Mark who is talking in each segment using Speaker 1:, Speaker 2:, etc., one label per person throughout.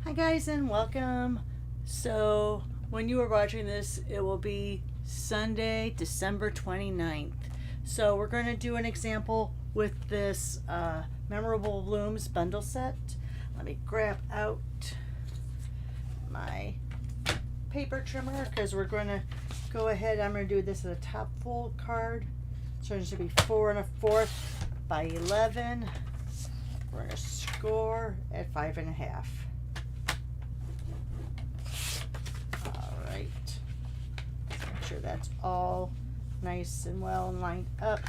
Speaker 1: Hi guys and welcome. So when you are watching this, it will be Sunday, December 29th. So we're going to do an example with this Memorable Blooms bundle set. Let me grab out my paper trimmer because we're going to go ahead. I'm going to do this as a top fold card. So it's going to be 4 1/4 by 11. We're going to score at 5 1/2. Make sure that's all nice and well lined up,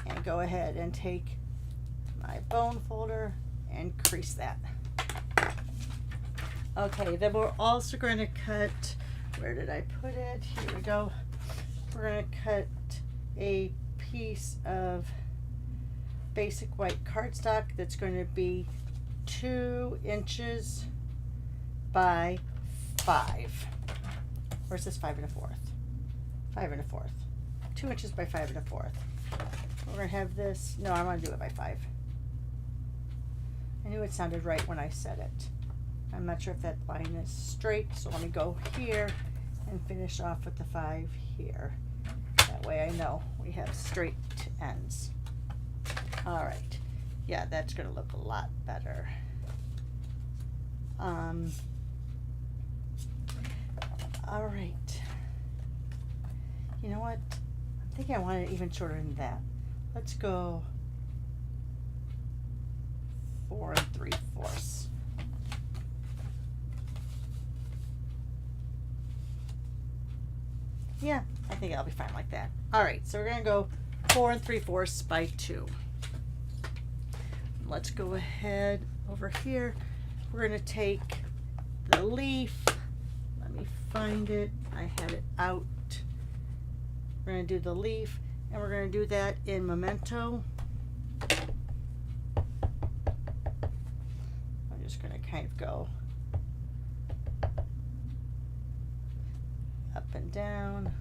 Speaker 1: and go ahead and take my bone folder and crease that. Okay, then we're also going to cut, where did I put it? Here we go. We're going to cut a piece of basic white cardstock that's going to be 2 inches by 5. Or is this 5 1/4? 5 1/4. 2 inches by 5 1/4. We're going to have this, no, I'm going to do it by 5. I knew it sounded right when I said it. I'm not sure if that line is straight, so let me go here and finish off with the 5 here. That way I know we have straight ends. Alright, yeah, that's going to look a lot better. Alright, you know what, I'm thinking I want it even shorter than that. Let's go 4 3/4. Yeah, I think I'll be fine like that. Alright, so we're going to go 4 3/4 by 2. Let's go ahead over here. We're going to take the leaf. Let me find it. I had it out. We're going to do the leaf, and we're going to do that in Memento. I'm just going to kind of go up and down.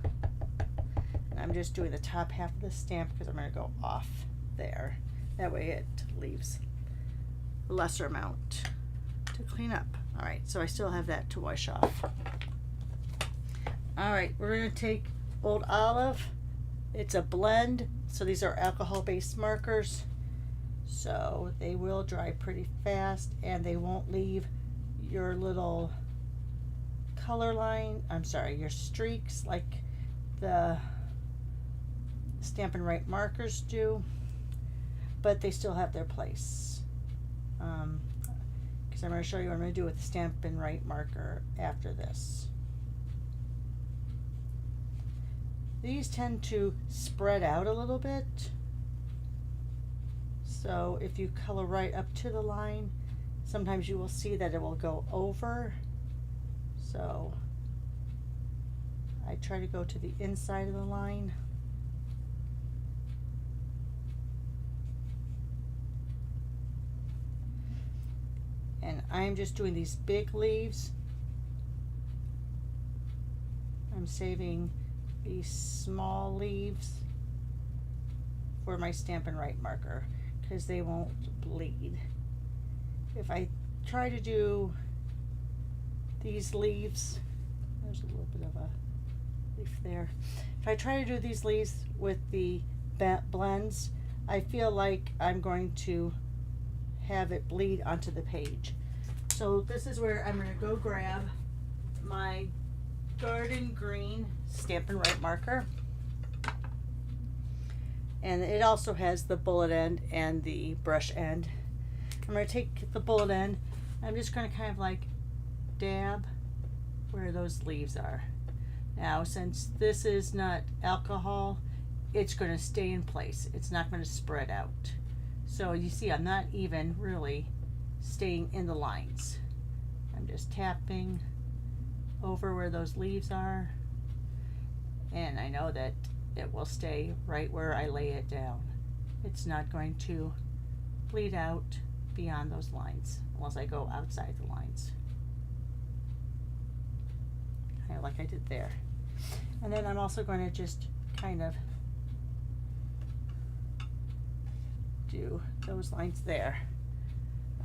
Speaker 1: And I'm just doing the top half of the stamp because I'm going to go off there. That way it leaves a lesser amount to clean up. Alright, so I still have that to wash off. Alright, we're going to take Old Olive. It's a blend, so these are alcohol-based markers. So they will dry pretty fast and they won't leave your little color line, your streaks like the Stampin' Write markers do, but they still have their place. Because I'm going to show you what I'm going to do with the Stampin' Write marker after this. These tend to spread out a little bit, so if you color right up to the line, sometimes you will see that it will go over. So I try to go to the inside of the line. And I'm just doing these big leaves. I'm saving these small leaves for my Stampin' Write marker because they won't bleed. If I try to do these leaves, there's a little bit of a leaf there. If I try to do these leaves with the blends, I feel like I'm going to have it bleed onto the page. So this is where I'm going to go grab my Garden Green Stampin' Write marker, and it also has the bullet end and the brush end. I'm going to take the bullet end. I'm just going to kind of like dab where those leaves are. Now, since this is not alcohol, it's going to stay in place. It's not going to spread out. So you see, I'm not even really staying in the lines. I'm just tapping over where those leaves are, and I know that it will stay right where I lay it down. It's not going to bleed out beyond those lines unless I go outside the lines, kind of like I did there. And then I'm also going to just kind of do those lines there.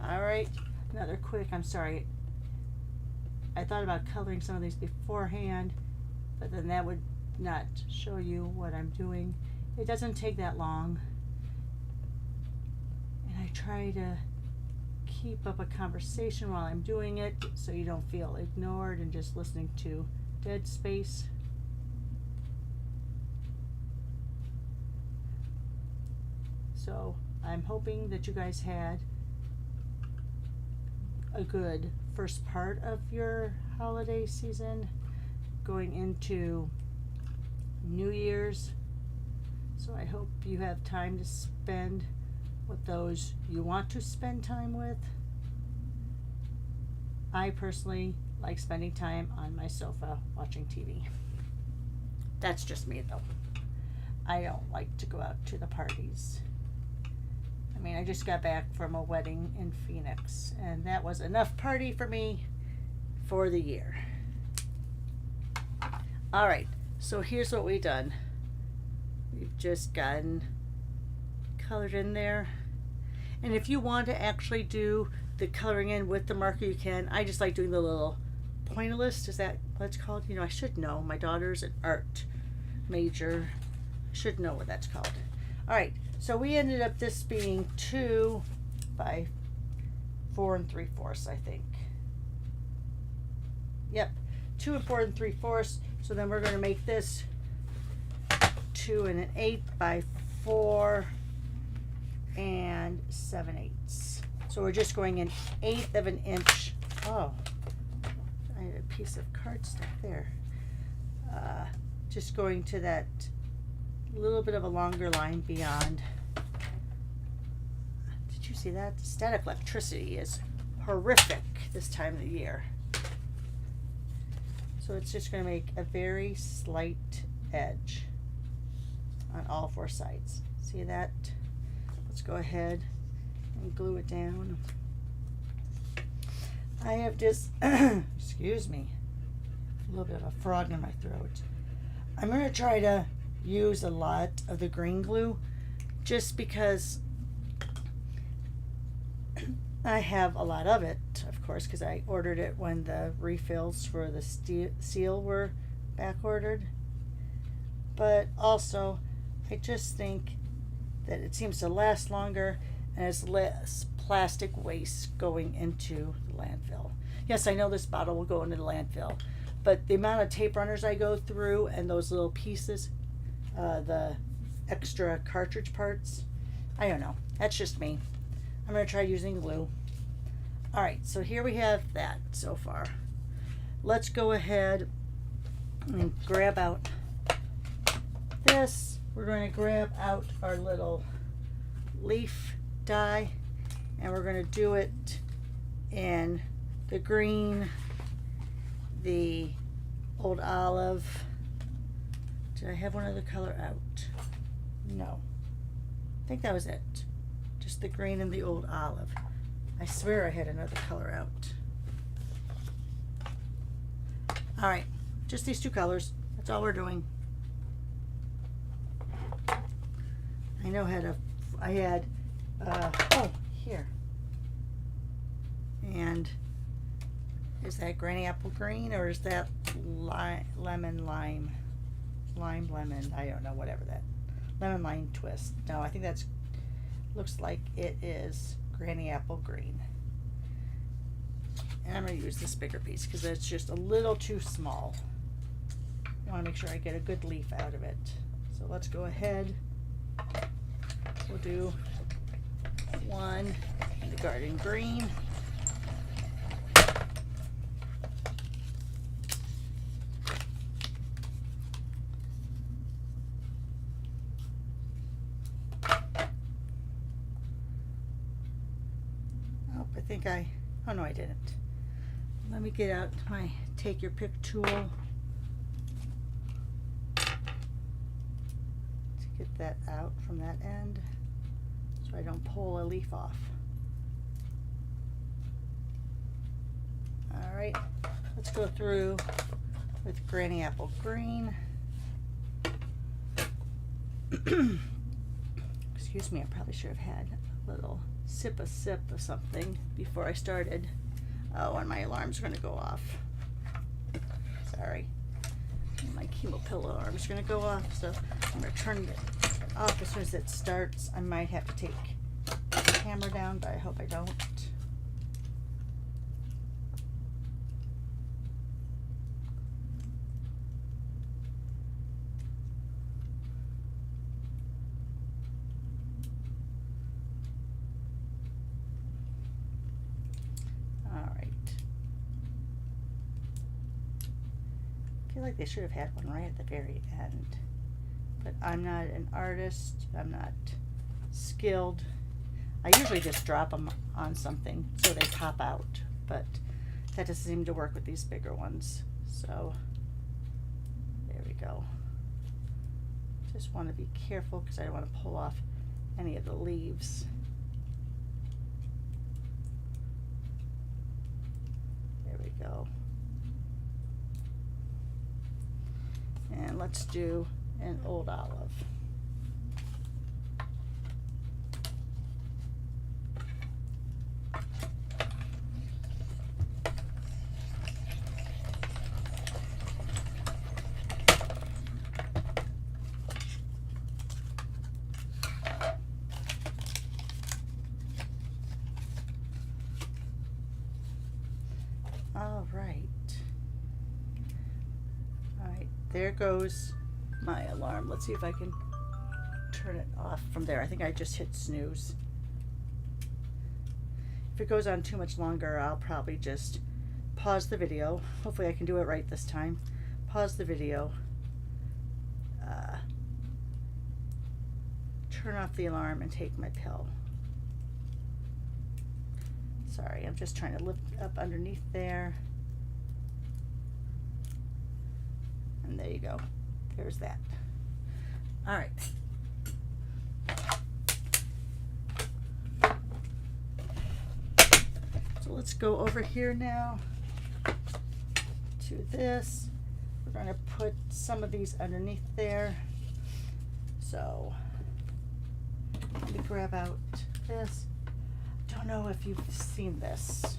Speaker 1: All right, another quick, I'm sorry, I thought about coloring some of these beforehand, but then that would not show you what I'm doing. It doesn't take that long, and I try to keep up a conversation while I'm doing it so you don't feel ignored and just listening to dead space. So I'm hoping that you guys had a good first part of your holiday season going into New Year's. So I hope you have time to spend with those you want to spend time with. I personally like spending time on my sofa watching TV. That's just me though. I don't like to go out to the parties. I mean, I just got back from a wedding in Phoenix, and that was enough party for me for the year. All right, so here's what we've done. We've just gotten colored in there. And if you want to actually do the coloring in with the marker, you can. I just like doing the little pointillist. Is that what it's called? You know, I should know. My daughter's an art major. I should know what that's called. All right, so we ended up this being 2 by 4 3/4, I think. Yep, 2 and 4 3/4. So then we're going to make this 2 1/8 by 4 7/8. So we're just going 1/8 of an inch. Oh, I had a piece of cardstock there. Just going to that little bit of a longer line beyond. Did you see that? Static electricity is horrific this time of the year. So it's just going to make a very slight edge on all 4 sides. See that? Let's go ahead and glue it down. I have just, excuse me, a little bit of a frog in my throat. I'm going to try to use a lot of the green glue just because I have a lot of it, of course, because I ordered it when the refills for the seal were back ordered. But also, I just think that it seems to last longer and it's less plastic waste going into the landfill. Yes, I know this bottle will go into the landfill, but the amount of tape runners I go through and those little pieces, the extra cartridge parts, I don't know. That's just me. I'm going to try using glue. All right, so here we have that so far. Let's go ahead and grab out this. We're going to grab out our little leaf die, and we're going to do it in the green, the old olive. Did I have one other color out? No. I think that was it. Just the green and the old olive. I swear I had another color out. All right, just these 2 colors. That's all we're doing. I know I had, oh, here. And is that granny apple green or is that lemon lime? Lemon, I don't know, whatever that. Lemon lime twist. No, I think that's, looks like it is granny apple green. And I'm going to use this bigger piece because it's just a little too small. I want to make sure I get a good leaf out of it. So let's go ahead. We'll do one in the garden green. Oh no, I didn't. Let me get out my take your pick tool to get that out from that end so I don't pull a leaf off. All right, let's go through with granny apple green. Excuse me, I probably should have had a little sip of something before I started. Oh, and my alarm's going to go off. Sorry. My chemo pill alarm's going to go off, so I'm going to turn it off as soon as it starts. I might have to take the camera down, but I hope I don't. I feel like they should have had one right at the very end, but I'm not an artist. I'm not skilled. I usually just drop them on something so they pop out, but that doesn't seem to work with these bigger ones. So there we go. Just want to be careful because I don't want to pull off any of the leaves. There we go. And let's do an old olive. All right. There goes my alarm. Let's see if I can turn it off from there. I think I just hit snooze. If it goes on too much longer, I'll probably just pause the video. Hopefully I can do it right this time. Pause the video. Turn off the alarm and take my pill. Sorry, I'm just trying to lift up underneath there. And there you go. There's that. All right. So let's go over here now to this. We're going to put some of these underneath there. So let me grab out this. Don't know if you've seen this.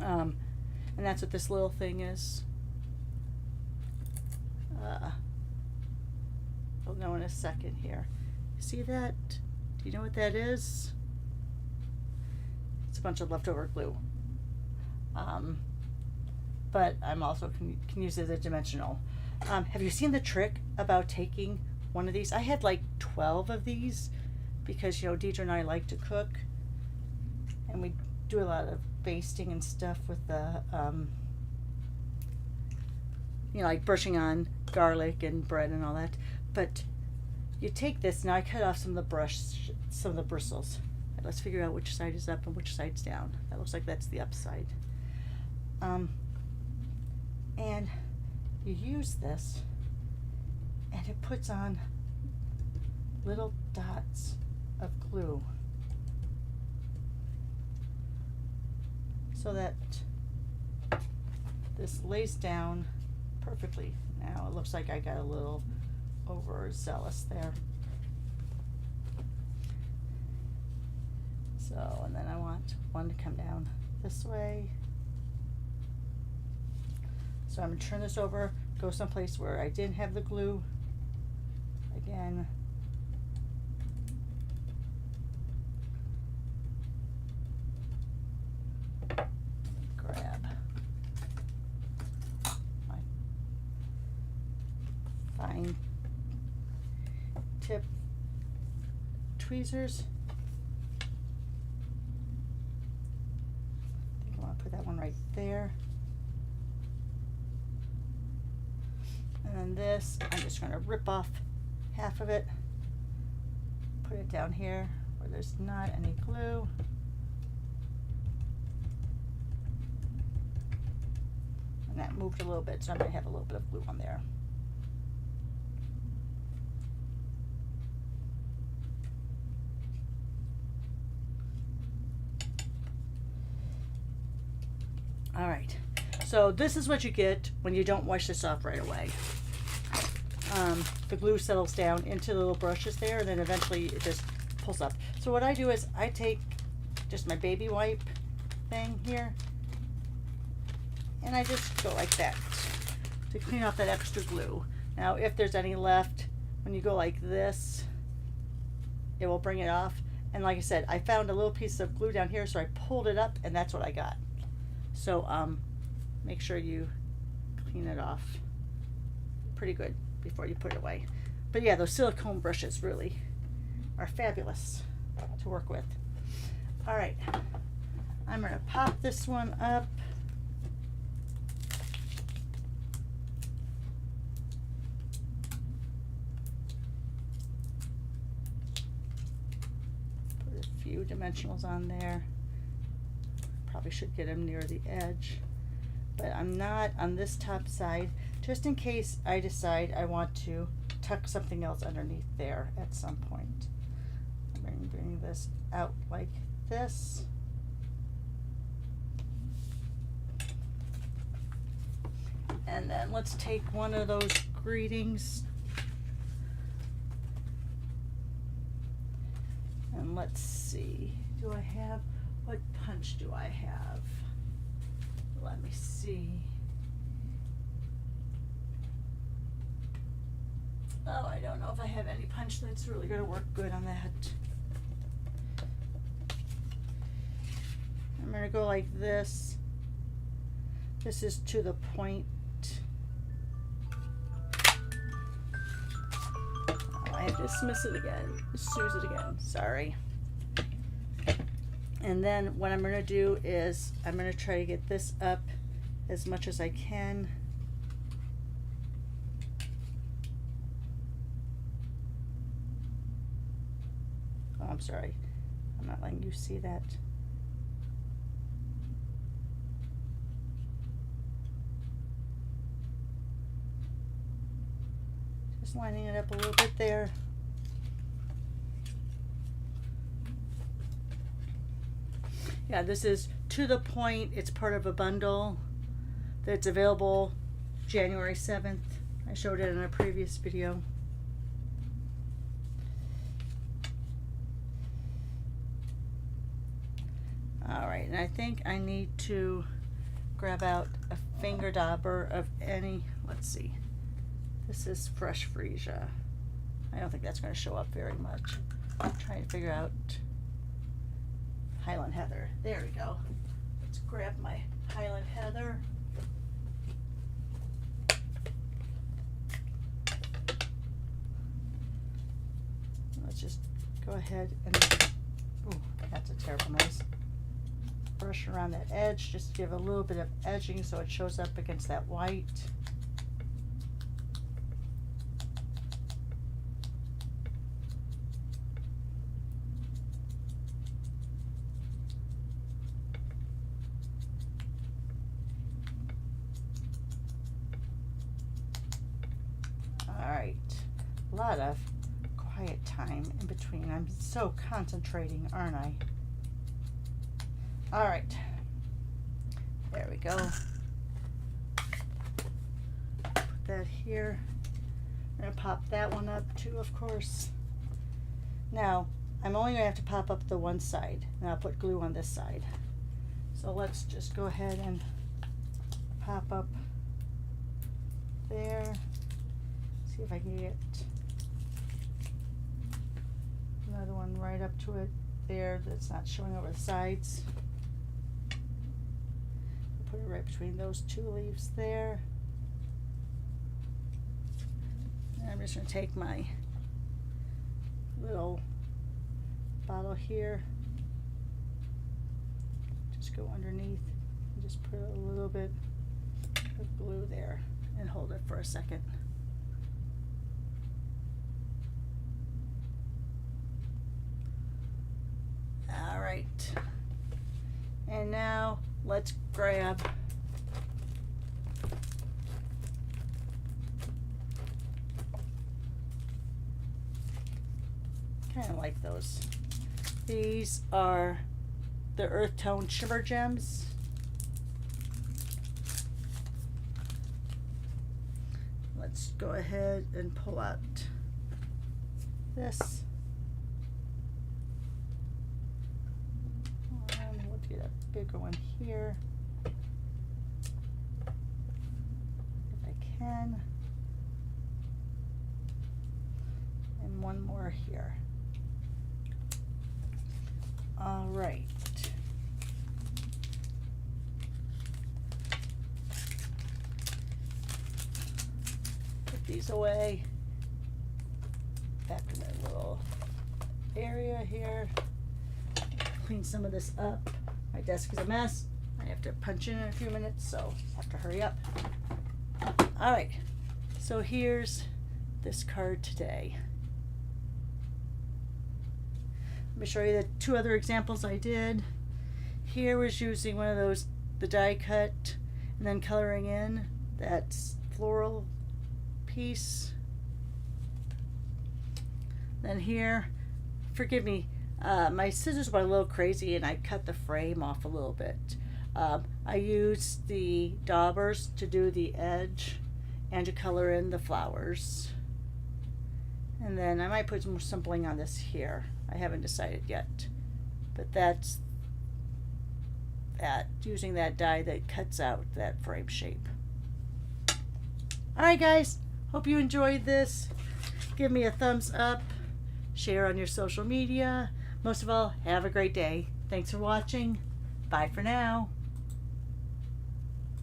Speaker 1: And that's what this little thing is. I'll know in a second here. See that? Do you know what that is? It's a bunch of leftover glue. But I'm also can use it as a dimensional. Have you seen the trick about taking one of these? I had like 12 of these because, you know, Deidre and I like to cook. And we do a lot of basting and stuff with the, you know, like brushing on garlic and bread and all that. But you take this, now I cut off some of the bristles. And let's figure out which side is up and which side's down. That looks like that's the up side. And you use this, and it puts on little dots of glue so that this lays down perfectly. Now it looks like I got a little overzealous there. So, and then I want one to come down this way. So I'm going to turn this over, go someplace where I didn't have the glue. Again. Grab my fine tip tweezers. I think I want to put that one right there. And then this, I'm just going to rip off half of it, put it down here where there's not any glue. And that moved a little bit, so I'm going to have a little bit of glue on there. All right, so this is what you get when you don't wash this off right away. The glue settles down into the little brushes there, and then eventually it just pulls up. So what I do is I take just my baby wipe thing here. And I just go like that to clean off that extra glue. Now, if there's any left, when you go like this, it will bring it off. And like I said, I found a little piece of glue down here, so I pulled it up, and that's what I got. So make sure you clean it off pretty good before you put it away. But yeah, those silicone brushes really are fabulous to work with. All right, I'm gonna pop this one up. Put a few dimensionals on there. Probably should get them near the edge, but I'm not on this top side, just in case I decide I want to tuck something else underneath there at some point. I'm going to bring this out like this. And then let's take one of those greetings and let's see, do I have, what punch do I have? Let me see. Oh, I don't know if I have any punch that's really going to work good on that. I'm going to go like this. This is to the point. Oh, I have to dismiss it again. Snooze it again. Sorry. And then what I'm going to do is I'm going to try to get this up as much as I can. Oh, I'm sorry. I'm not letting you see that. Just lining it up a little bit there. Yeah, this is to the point. It's part of a bundle that's available January 7th. I showed it in a previous video. Alright, and I think I need to grab out a finger dauber of any, let's see, this is fresh freesia. I don't think that's going to show up very much. I'm trying to figure out Highland Heather. There we go. Let's grab my Highland Heather. Let's just go ahead and, ooh, that's a terrible noise. Brush around that edge, just to give a little bit of edging so it shows up against that white. Alright, a lot of quiet time in between. I'm so concentrating, aren't I? All right, there we go. Put that here. I'm gonna pop that one up too, of course. Now, I'm only gonna have to pop up the one side, and I'll put glue on this side. So let's just go ahead and pop up there. See if I can get another one right up to it there that's not showing over the sides. Put it right between those two leaves there. And I'm just going to take my little bottle here, just go underneath and just put a little bit of glue there and hold it for a second. All right. And now let's grab kind of like those. These are the Earth Tone Shimmer Gems. Let's go ahead and pull out this. maybe I'll go in here if I can. And one more here. All right. Put these away. Back in that little area here. Clean some of this up. My desk is a mess. I have to punch in a few minutes, so I have to hurry up. All right. So here's this card today. Let me show you the two other examples I did. Here was using one of those, the die cut, and then coloring in that floral piece. Then here, forgive me, my scissors were a little crazy and I cut the frame off a little bit. I used the daubers to do the edge and to color in the flowers. And then I might put some bling on this here. I haven't decided yet. But that's using that die that cuts out that frame shape. Alright guys, hope you enjoyed this. Give me a thumbs up. Share on your social media. Most of all, have a great day. Thanks for watching. Bye for now.